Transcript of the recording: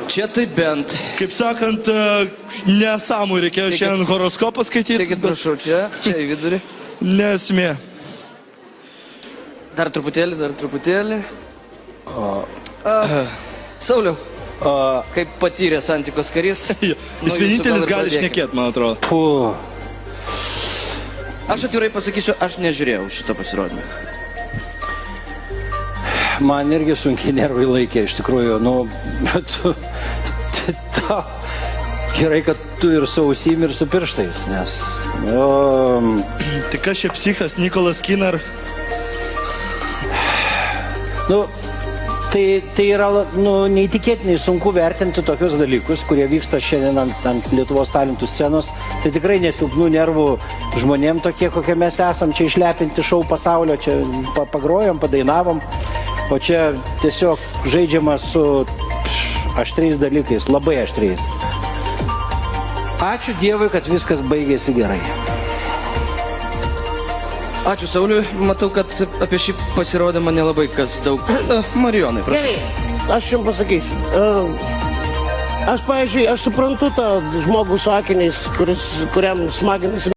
Čia tai bent. Kaip sakant, nesamų reikėjo šiandien horoskopą skaityti. Tikit, prašau, čia į vidurį. Nesmė. Dar truputėlį. Sauliau, kaip patyrė santikos karys. Jis vienintelis gali šnekėti, man atrodo. Aš atvirai pasakysiu, aš nežiūrėjau šito pasirodymą. Man irgi sunkiai nervai laikė, iš tikrųjų, gerai, kad tu ir su ausim, ir su pirštais, nes... Tai kas čia psichas, Nikolas Kinar? Tai yra neįtikėtinai sunku vertinti tokius dalykus, kurie vyksta šiandien ant Lietuvos talentų scenos. Tai tikrai nesilpnų nervų žmonėm tokie, kokie mes esam, čia išlepinti šou pasaulio, čia pagrojom, padainavom, o čia tiesiog žaidžiama su aštriais dalykais, labai aštriais. Ačiū Dievui, kad viskas baigėsi gerai. Ačiū Sauliui, matau, kad apie šį pasirodymą nelabai kas daug. Marijonai, prašau. Gerai, aš jums pasakysiu. Aš, pavyzdžiui, aš suprantu tą žmogų su akiniais, kuriam smaginasi